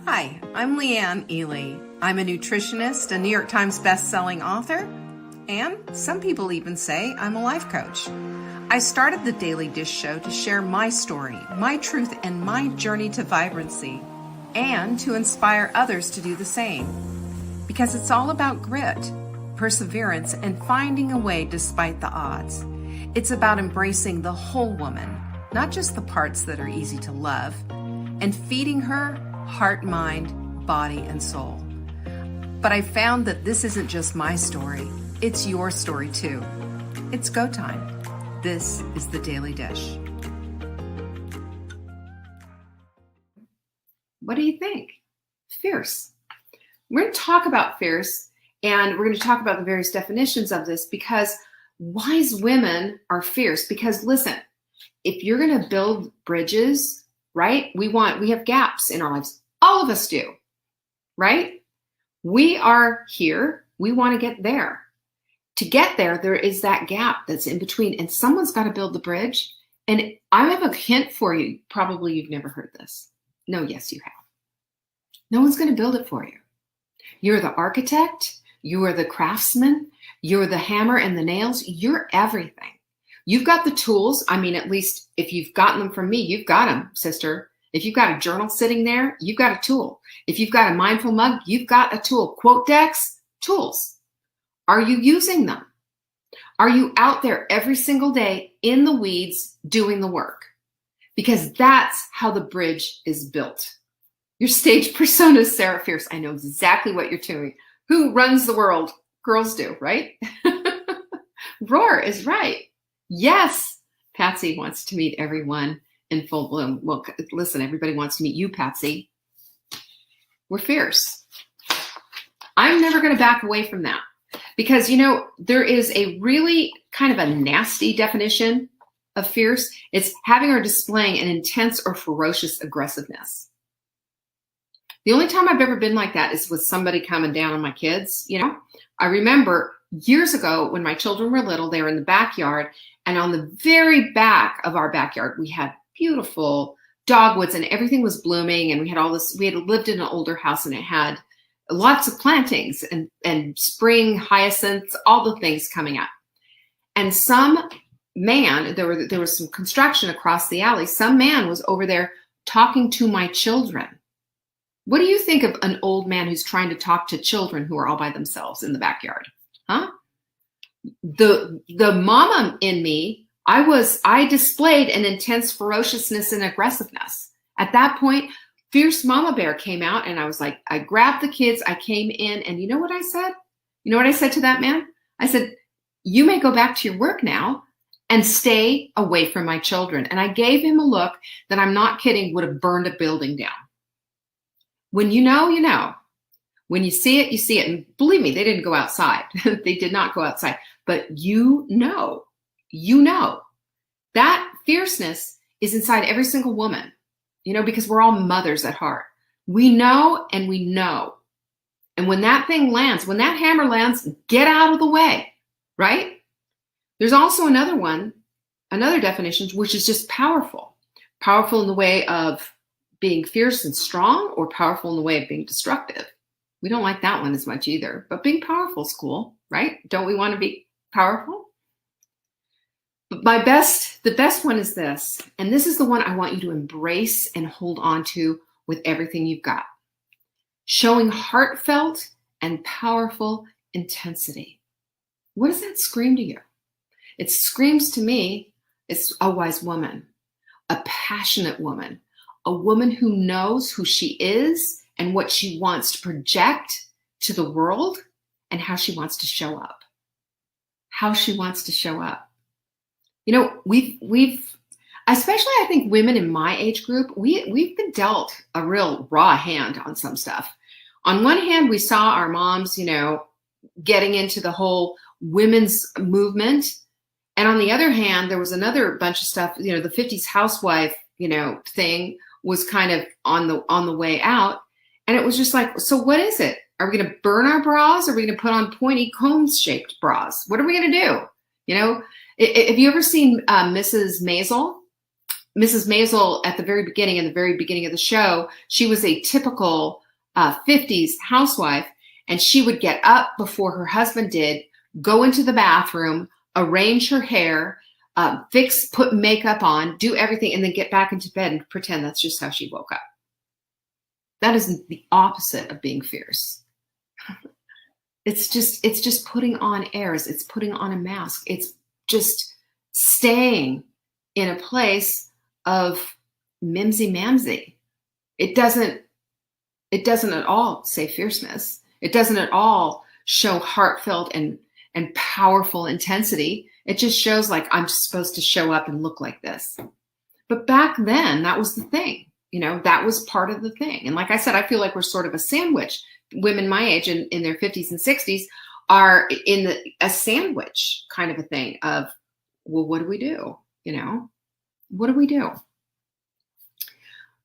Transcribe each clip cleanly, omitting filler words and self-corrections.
Hi, I'm Leanne Ely. I'm a nutritionist, a New York Times best-selling author, and some people even say I'm a life coach. I started the Daily Dish Show to share my story, my truth, and my journey to vibrancy, and to inspire others to do the same. Because it's all about grit, perseverance, and finding a way despite the odds. It's about embracing the whole woman, not just the parts that are easy to love, and feeding her heart, mind, body, and soul. But I found that this isn't just my story, it's your story too. It's go time. This is the Daily Dish. What do you think? Fierce. We're going to talk about fierce, and we're going to talk about the various definitions of this because wise women are fierce. Because listen, if you're going to build bridges, right? We have gaps in our lives. All of us do, right? We are here. We want to get there. To get there, there is that gap that's in between, and someone's got to build the bridge. And I have a hint for you. Probably you've never heard this. No, yes, you have. No one's going to build it for you. You're the architect. You are the craftsman. You're the hammer and the nails. You're everything. You've got the tools. I mean, at least if you've gotten them from me, you've got them, sister. If you've got a journal sitting there, you've got a tool. If you've got a mindful mug, you've got a tool. Quote decks, tools. Are you using them? Are you out there every single day in the weeds doing the work? Because that's how the bridge is built. Your stage persona is Sarah Fierce. I know exactly what you're doing. Who runs the world? Girls do, right? Roar is right. Yes, Patsy wants to meet everyone in full bloom. Well, listen, everybody wants to meet you, Patsy. We're fierce. I'm never going to back away from that because, you know, there is a really kind of a nasty definition of fierce. It's having or displaying an intense or ferocious aggressiveness. The only time I've ever been like that is with somebody coming down on my kids. You know, I remember years ago when my children were little, they were in the backyard, and on the very back of our backyard, we had beautiful dogwoods and everything was blooming. And we had all this, we had lived in an older house and it had lots of plantings and spring hyacinths, all the things coming up. And some man, there was some construction across the alley. Some man was over there talking to my children. What do you think of an old man who's trying to talk to children who are all by themselves in the backyard? Huh? The mama in me, I displayed an intense ferociousness and aggressiveness. At that point, fierce mama bear came out and I was like, I grabbed the kids, I came in, and you know what I said? You know what I said to that man? I said, you may go back to your work now and stay away from my children. And I gave him a look that I'm not kidding, would have burned a building down. When you know, you know. When you see it, you see it. And believe me, they didn't go outside. They did not go outside. But you know. That fierceness is inside every single woman, you know, because we're all mothers at heart. We know and we know. And when that thing lands, when that hammer lands, get out of the way, right? There's also another definition, which is just powerful. Powerful in the way of being fierce and strong, or powerful in the way of being destructive. We don't like that one as much either, but being powerful is cool, right? Don't we want to be powerful? But the best one is this, and this is the one I want you to embrace and hold on to with everything you've got. Showing heartfelt and powerful intensity. What does that scream to you? It screams to me, it's a wise woman, a passionate woman, a woman who knows who she is and what she wants to project to the world and how she wants to show up. How she wants to show up. You know, we've especially I think women in my age group, we've been dealt a real raw hand on some stuff. On one hand, we saw our moms, you know, getting into the whole women's movement. And on the other hand, there was another bunch of stuff, you know, the 50s housewife, you know, thing was kind of on the way out. And it was just like, so what is it? Are we going to burn our bras? Or are we going to put on pointy cone-shaped bras? What are we going to do? You know, have you ever seen Mrs. Maisel? Mrs. Maisel at the very beginning, in the very beginning of the show, she was a typical 50s housewife, and she would get up before her husband did, go into the bathroom, arrange her hair, put makeup on, do everything, and then get back into bed and pretend that's just how she woke up. That is the opposite of being fierce. It's just putting on airs. It's putting on a mask. It's just staying in a place of mimsy-mamsy. It doesn't at all say fierceness. It doesn't at all show heartfelt and powerful intensity. It just shows like I'm just supposed to show up and look like this. But back then, that was the thing. That was part of the thing. And like I said, I feel like we're sort of a sandwich. Women my age in their 50s and 60s are in a sandwich kind of a thing of, well, what do we do? What do we do?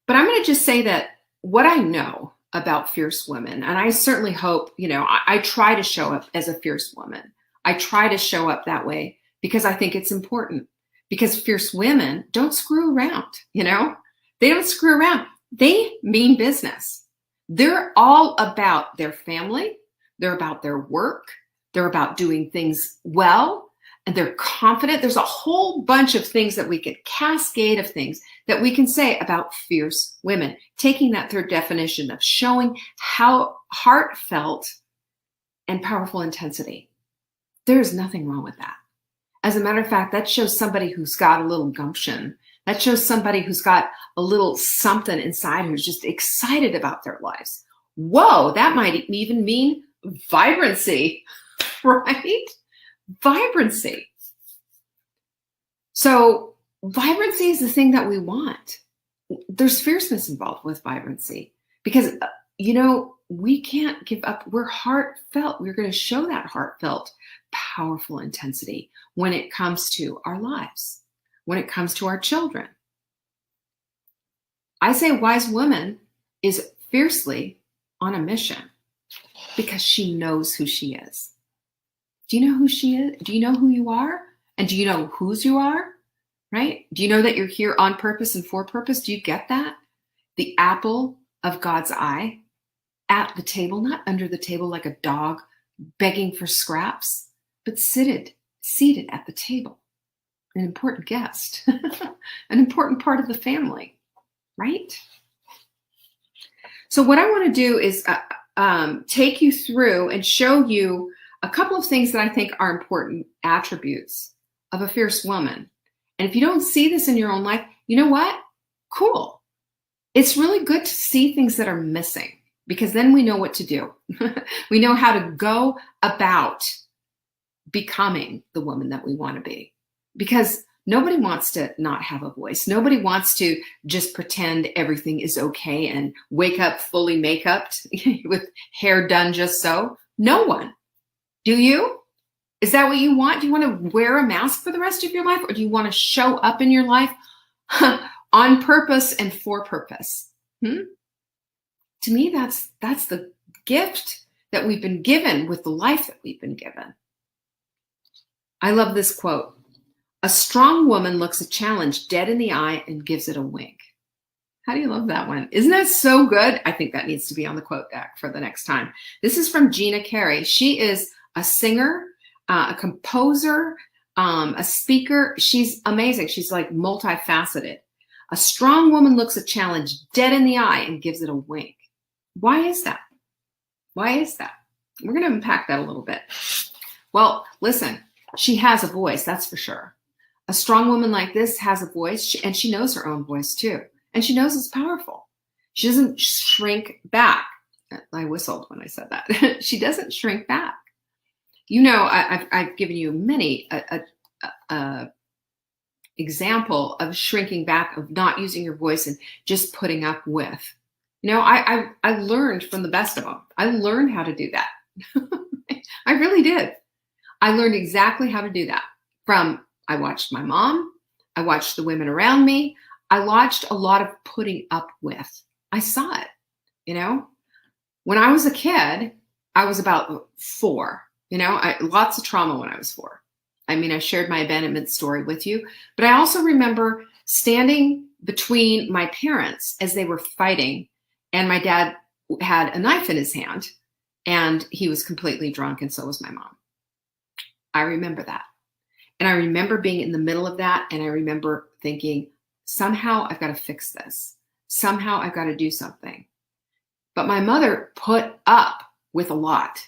But I'm going to just say that what I know about fierce women, and I certainly hope, I try to show up as a fierce woman. I try to show up that way because I think it's important. Because fierce women don't screw around, They don't screw around. They mean business. They're all about their family. They're about their work. They're about doing things well. And they're confident. There's a whole bunch of things that we could cascade of things that we can say about fierce women, taking that third definition of showing how heartfelt and powerful intensity. There's nothing wrong with that. As a matter of fact, that shows somebody who's got a little gumption. That shows somebody who's got a little something inside who's just excited about their lives. Whoa, that might even mean vibrancy, right? Vibrancy. So vibrancy is the thing that we want. There's fierceness involved with vibrancy because, we can't give up. We're heartfelt. We're going to show that heartfelt, powerful intensity when it comes to our lives, when it comes to our children. I say a wise woman is fiercely on a mission because she knows who she is. Do you know who she is? Do you know who you are? And do you know whose you are? Right? Do you know that you're here on purpose and for purpose? Do you get that? The apple of God's eye at the table, not under the table like a dog begging for scraps, but seated at the table. An important guest, an important part of the family, right? So what I want to do is take you through and show you a couple of things that I think are important attributes of a fierce woman. And if you don't see this in your own life, you know what? Cool. It's really good to see things that are missing because then we know what to do. We know how to go about becoming the woman that we want to be. Because nobody wants to not have a voice. Nobody wants to just pretend everything is okay and wake up fully make-upped with hair done just so. No one. Do you? Is that what you want? Do you want to wear a mask for the rest of your life? Or do you want to show up in your life on purpose and for purpose? To me, that's the gift that we've been given with the life that we've been given. I love this quote. A strong woman looks a challenge dead in the eye and gives it a wink. How do you love that one? Isn't that so good? I think that needs to be on the quote deck for the next time. This is from Gina Carey. She is a singer, a composer, a speaker. She's amazing. She's like multifaceted. A strong woman looks a challenge dead in the eye and gives it a wink. Why is that? Why is that? We're going to unpack that a little bit. Well, listen, she has a voice, that's for sure. A strong woman like this has a voice, and she knows her own voice too. And she knows it's powerful. She doesn't shrink back. I whistled when I said that. She doesn't shrink back. I've given you many example of shrinking back, of not using your voice and just putting up with. I learned from the best of them. I learned how to do that. I really did. I learned exactly how to do that I watched my mom. I watched the women around me. I watched a lot of putting up with. I saw it, When I was a kid, I was about 4, lots of trauma when I was 4. I mean, I shared my abandonment story with you, but I also remember standing between my parents as they were fighting, and my dad had a knife in his hand, and he was completely drunk, and so was my mom. I remember that. And I remember being in the middle of that, and I remember thinking, somehow I've got to fix this. Somehow I've got to do something. But my mother put up with a lot.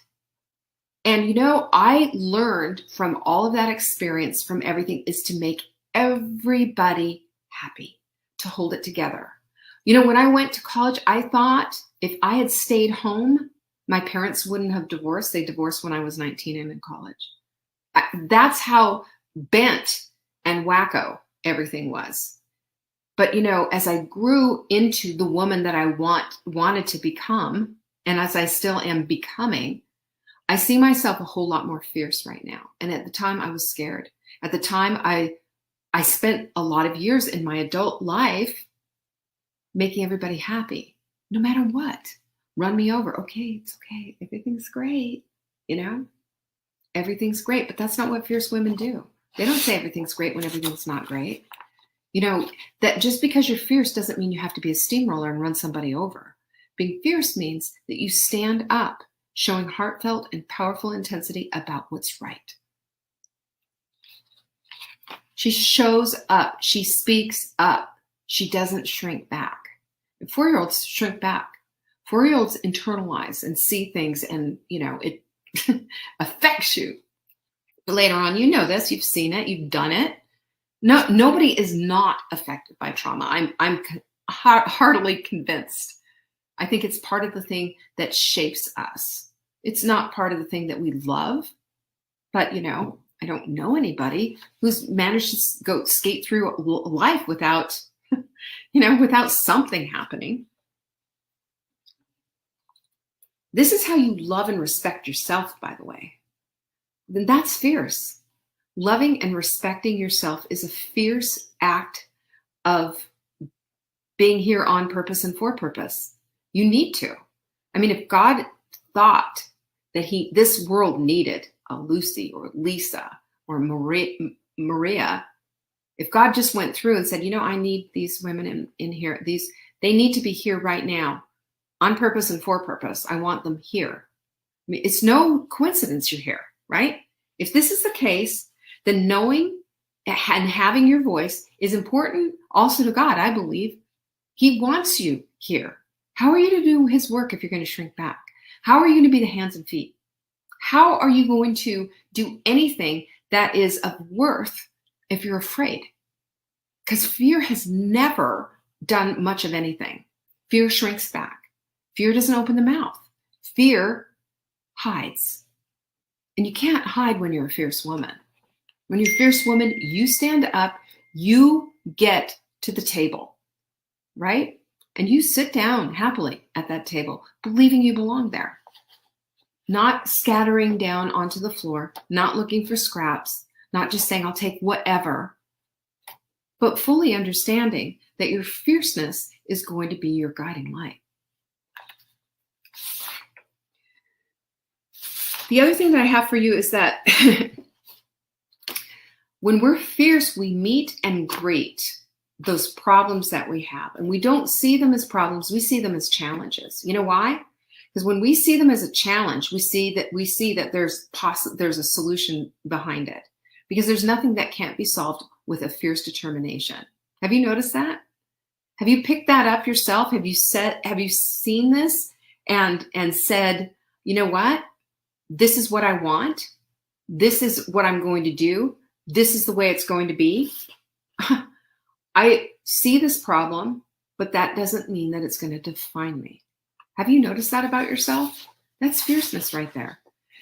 And, you know, I learned from all of that experience, from everything, is to make everybody happy, to hold it together. You know, when I went to college, I thought if I had stayed home, my parents wouldn't have divorced. They divorced when I was 19 and in college. That's how bent and wacko everything was. But, you know, as I grew into the woman that I wanted to become, and as I still am becoming, I see myself a whole lot more fierce right now. And at the time I was scared. At the time I spent a lot of years in my adult life making everybody happy, no matter what. Run me over. Okay, it's okay. Everything's great. You know, everything's great. But that's not what fierce women do. They don't say everything's great when everything's not great. You know, that just because you're fierce doesn't mean you have to be a steamroller and run somebody over. Being fierce means that you stand up, showing heartfelt and powerful intensity about what's right. She shows up. She speaks up. She doesn't shrink back. And 4-year-olds shrink back. 4-year-olds internalize and see things, and, you know, it affects you. But later on, you know this. You've seen it. You've done it. No, nobody is not affected by trauma. I'm heartily convinced. I think it's part of the thing that shapes us. It's not part of the thing that we love, but, you know, I don't know anybody who's managed to go skate through life without, you know, without something happening. This is how you love and respect yourself, by the way. Then that's fierce. Loving and respecting yourself is a fierce act of being here on purpose and for purpose. You need to. I mean, if God thought that this world needed a Lucy or Lisa or Maria, if God just went through and said, you know, I need these women in here, they need to be here right now on purpose and for purpose. I want them here. I mean, it's no coincidence you're here, right? If this is the case, then knowing and having your voice is important also to God, I believe. He wants you here. How are you to do his work if you're going to shrink back? How are you going to be the hands and feet? How are you going to do anything that is of worth if you're afraid? Because fear has never done much of anything. Fear shrinks back. Fear doesn't open the mouth. Fear hides. And you can't hide when you're a fierce woman. When you're a fierce woman, you stand up, you get to the table, right? And you sit down happily at that table, believing you belong there. Not scattering down onto the floor, not looking for scraps, not just saying, I'll take whatever, but fully understanding that your fierceness is going to be your guiding light. The other thing that I have for you is that when we're fierce, we meet and greet those problems that we have. And we don't see them as problems, we see them as challenges. You know why? Because when we see them as a challenge, we see that there's a solution behind it. Because there's nothing that can't be solved with a fierce determination. Have you noticed that? Have you picked that up yourself? Have you seen this and said, you know what? This is what I want. This is what I'm going to do. This is the way it's going to be. I see this problem, but that doesn't mean that it's going to define me. Have you noticed that about yourself? That's fierceness right there.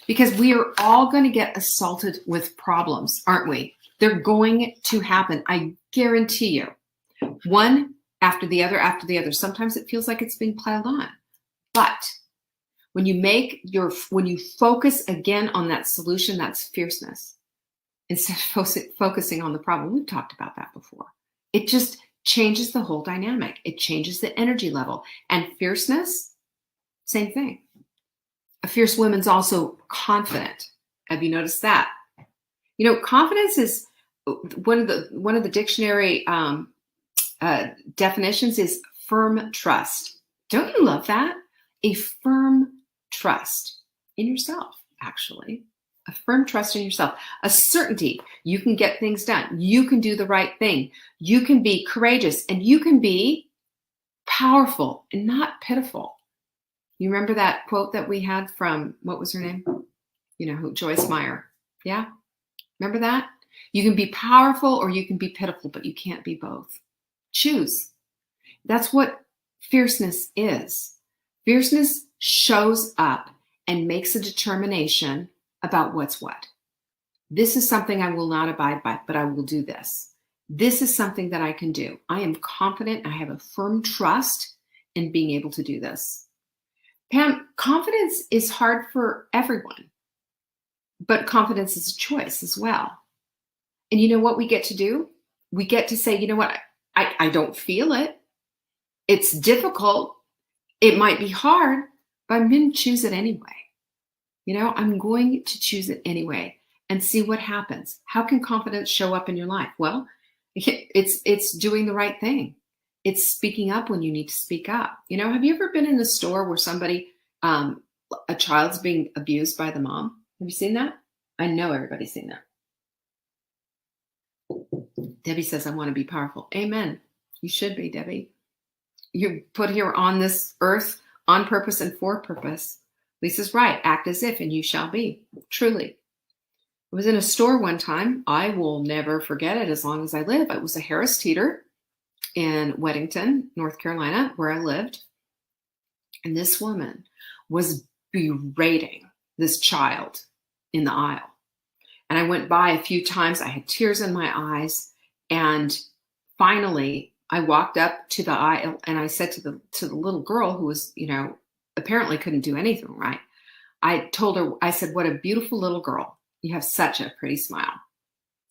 Because we are all going to get assaulted with problems, aren't we? They're going to happen. I guarantee you. One after the other, after the other. Sometimes it feels like it's being piled on. But when you focus again on that solution, that's fierceness. Instead of focusing on the problem. We've talked about that before. It just changes the whole dynamic. It changes the energy level. And fierceness, same thing. A fierce woman's also confident. Have you noticed that? You know, confidence is one of the dictionary definitions is firm trust. Don't you love that? A firm trust in yourself, actually. A firm trust in yourself. A certainty you can get things done. You can do the right thing. You can be courageous, and you can be powerful and not pitiful. You remember that quote that we had from, what was her name? You know who, Joyce Meyer. Yeah? Remember that? You can be powerful or you can be pitiful, but you can't be both. Choose. That's what fierceness is. Fierceness shows up and makes a determination about what's what. This is something I will not abide by, but I will do this. This is something that I can do. I am confident. I have a firm trust in being able to do this. Pam, confidence is hard for everyone, but confidence is a choice as well. And you know what we get to do? We get to say, you know what? I don't feel it. It's difficult. It might be hard, but I'm going to choose it anyway. You know, I'm going to choose it anyway and see what happens. How can confidence show up in your life? Well, it's doing the right thing. It's speaking up when you need to speak up. You know, have you ever been in a store where somebody, a child's being abused by the mom? Have you seen that? I know everybody's seen that. Debbie says, I want to be powerful. Amen. You should be, Debbie. You're put here on this earth on purpose and for purpose. Lisa's right. Act as if and you shall be. Truly. I was in a store one time. I will never forget it as long as I live. It was a Harris Teeter in Weddington, North Carolina, where I lived. And this woman was berating this child in the aisle. And I went by a few times. I had tears in my eyes. And finally, I walked up to the aisle and I said to the little girl who was, you know, apparently couldn't do anything right. I told her, I said, what a beautiful little girl. You have such a pretty smile.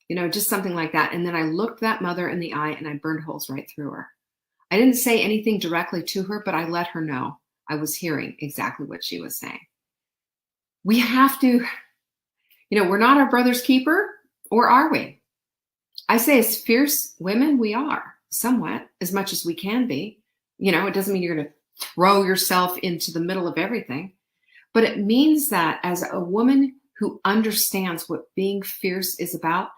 You know, just something like that. And then I looked that mother in the eye and I burned holes right through her. I didn't say anything directly to her, but I let her know I was hearing exactly what she was saying. We have to, you know, we're not our brother's keeper, or are we? I say as fierce women, we are somewhat, as much as we can be. You know, it doesn't mean you're going to throw yourself into the middle of everything, but it means that as a woman who understands what being fierce is about,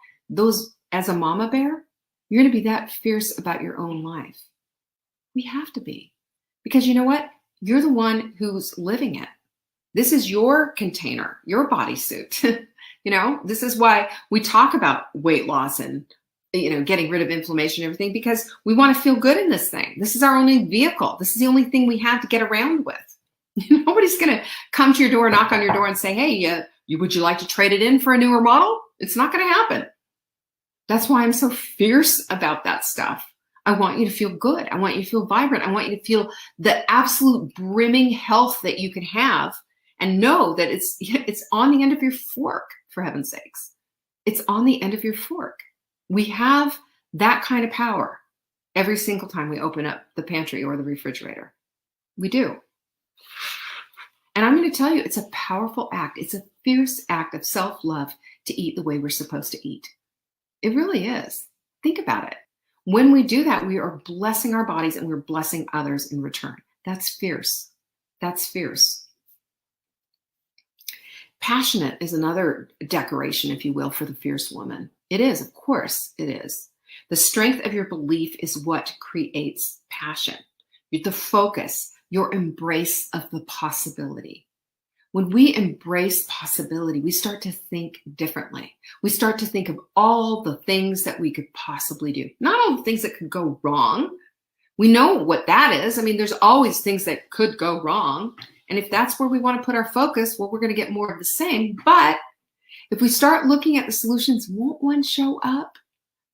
as a mama bear, you're going to be that fierce about your own life. We have to be, because you know what? You're the one who's living it. This is your container, your bodysuit. You know, this is why we talk about weight loss and, you know, getting rid of inflammation and everything, because we want to feel good in this thing. This is our only vehicle. This is the only thing we have to get around with. Nobody's going to come to your door, knock on your door and say, hey, would you like to trade it in for a newer model? It's not going to happen. That's why I'm so fierce about that stuff. I want you to feel good. I want you to feel vibrant. I want you to feel the absolute brimming health that you can have, and know that it's on the end of your fork, for heaven's sakes. It's on the end of your fork. We have that kind of power every single time we open up the pantry or the refrigerator. We do. And I'm going to tell you, it's a powerful act. It's a fierce act of self-love to eat the way we're supposed to eat. It really is. Think about it. When we do that, we are blessing our bodies and we're blessing others in return. That's fierce. That's fierce. Passionate is another decoration, if you will, for the fierce woman. It is, of course, it is. The strength of your belief is what creates passion. The focus, your embrace of the possibility. When we embrace possibility, we start to think differently. We start to think of all the things that we could possibly do. Not all the things that could go wrong. We know what that is. I mean, there's always things that could go wrong. And if that's where we want to put our focus, well, we're going to get more of the same. But if we start looking at the solutions, won't one show up?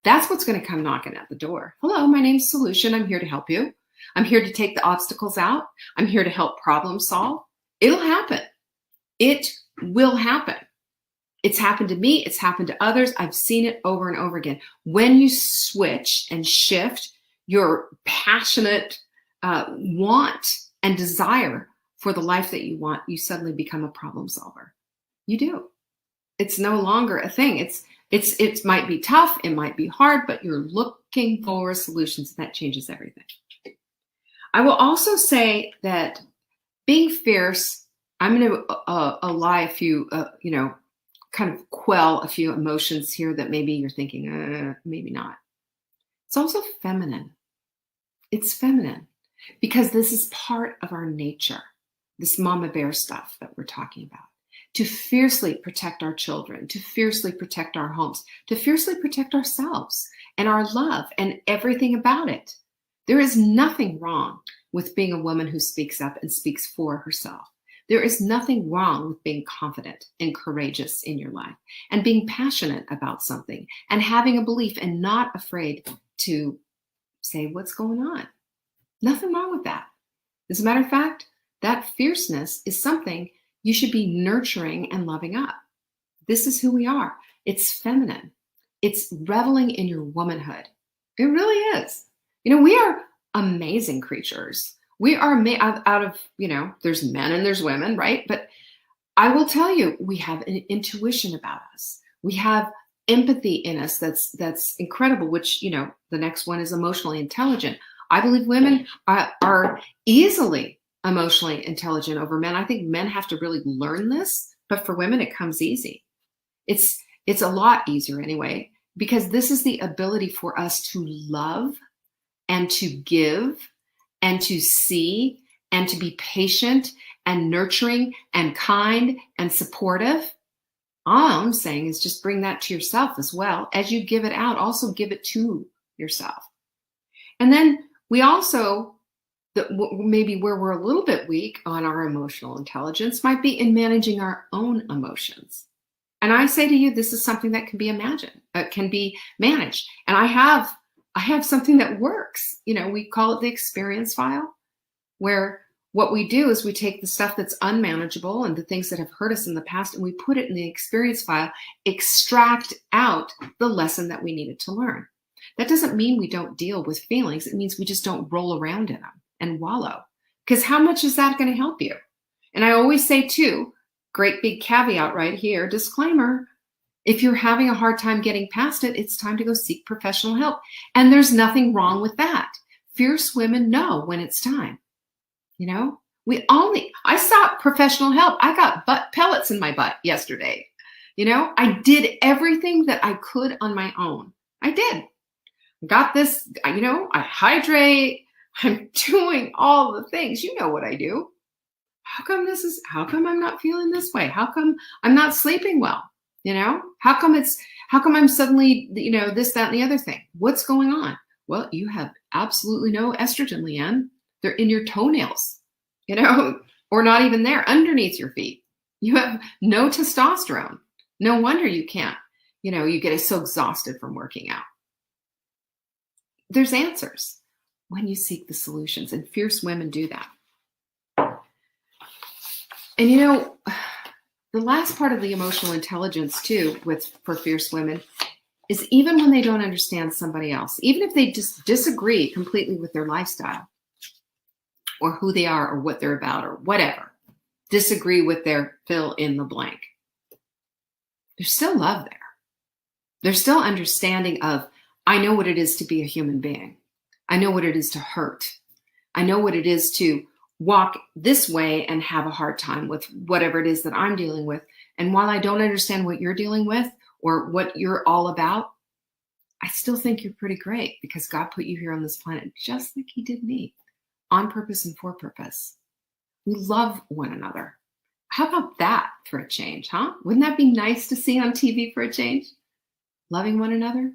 That's what's going to come knocking at the door. Hello, my name's Solution. I'm here to help you. I'm here to take the obstacles out. I'm here to help problem solve. It'll happen. It will happen. It's happened to me. It's happened to others. I've seen it over and over again. When you switch and shift your passionate want and desire for the life that you want, you suddenly become a problem solver. You do. It's no longer a thing. It might be tough, it might be hard, but you're looking for solutions, and that changes everything. I will also say that being fierce, I'm going to allay a few, kind of quell a few emotions here that maybe you're thinking, maybe not. It's also feminine. It's feminine because this is part of our nature, this mama bear stuff that we're talking about. To fiercely protect our children, to fiercely protect our homes, to fiercely protect ourselves and our love and everything about it. There is nothing wrong with being a woman who speaks up and speaks for herself. There is nothing wrong with being confident and courageous in your life and being passionate about something and having a belief and not afraid to say what's going on. Nothing wrong with that. As a matter of fact, that fierceness is something you should be nurturing and loving up. This is who we are. It's feminine. It's reveling in your womanhood. It really is. We are amazing creatures. We are made out of, there's men and there's women, right? But I will tell you, we have an intuition about us. We have empathy in us that's incredible, which, the next one is emotionally intelligent. I believe women are easily emotionally intelligent over men. I think men have to really learn this, but for women, it comes easy. It's a lot easier anyway, because this is the ability for us to love and to give and to see and to be patient and nurturing and kind and supportive. All I'm saying is just bring that to yourself as well. As you give it out, also give it to yourself. And then we also, maybe where we're a little bit weak on our emotional intelligence might be in managing our own emotions. And I say to you, this is something that can be managed. And I have something that works. We call it the experience file, where what we do is we take the stuff that's unmanageable and the things that have hurt us in the past, and we put it in the experience file, extract out the lesson that we needed to learn. That doesn't mean we don't deal with feelings. It means we just don't roll around in them and wallow. Because how much is that going to help you? And I always say too, great big caveat right here, disclaimer, if you're having a hard time getting past it, it's time to go seek professional help. And there's nothing wrong with that. Fierce women know when it's time. I sought professional help. I got butt pellets in my butt yesterday. I did everything that I could on my own. I did. Got this, I hydrate. I'm doing all the things. You know what I do. How come I'm not feeling this way? How come I'm not sleeping well? How come I'm suddenly, this, that, and the other thing? What's going on? Well, you have absolutely no estrogen, Leanne. They're in your toenails, or not even there, underneath your feet. You have no testosterone. No wonder you can't, you get so exhausted from working out. There's answers when you seek the solutions, and fierce women do that. And the last part of the emotional intelligence too, for fierce women, is even when they don't understand somebody else, even if they just disagree completely with their lifestyle or who they are or what they're about or whatever, disagree with their fill in the blank, there's still love there. There's still understanding of, I know what it is to be a human being. I know what it is to hurt. I know what it is to walk this way and have a hard time with whatever it is that I'm dealing with. And while I don't understand what you're dealing with or what you're all about, I still think you're pretty great because God put you here on this planet just like he did me, on purpose and for purpose. We love one another. How about that for a change, huh? Wouldn't that be nice to see on TV for a change? Loving one another.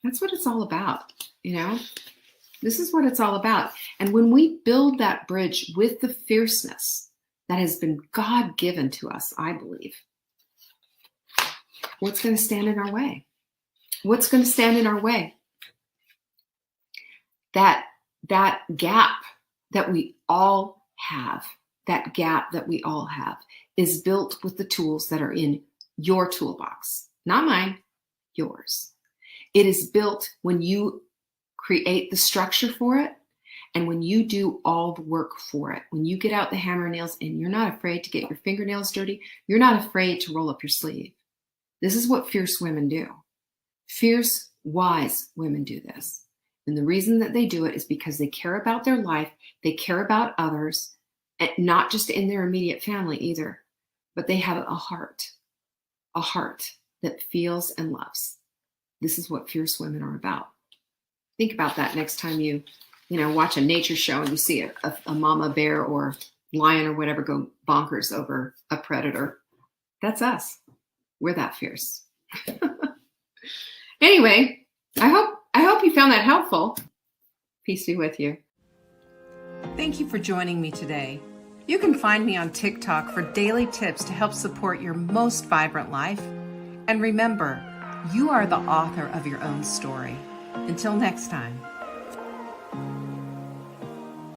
That's what it's all about, This is what it's all about. And when we build that bridge with the fierceness that has been God-given to us, I believe, what's going to stand in our way? What's going to stand in our way? That gap that we all have, is built with the tools that are in your toolbox, not mine, yours. It is built when you create the structure for it and when you do all the work for it. When you get out the hammer and nails and you're not afraid to get your fingernails dirty, you're not afraid to roll up your sleeve. This is what fierce women do. Fierce, wise women do this. And the reason that they do it is because they care about their life, they care about others, and not just in their immediate family either, but they have a heart that feels and loves. This is what fierce women are about. Think about that next time you watch a nature show and you see a mama bear or lion or whatever go bonkers over a predator. That's us. We're that fierce. Anyway, I hope you found that helpful. Peace be with you. Thank you for joining me today. You can find me on TikTok for daily tips to help support your most vibrant life. And remember, you are the author of your own story. Until next time.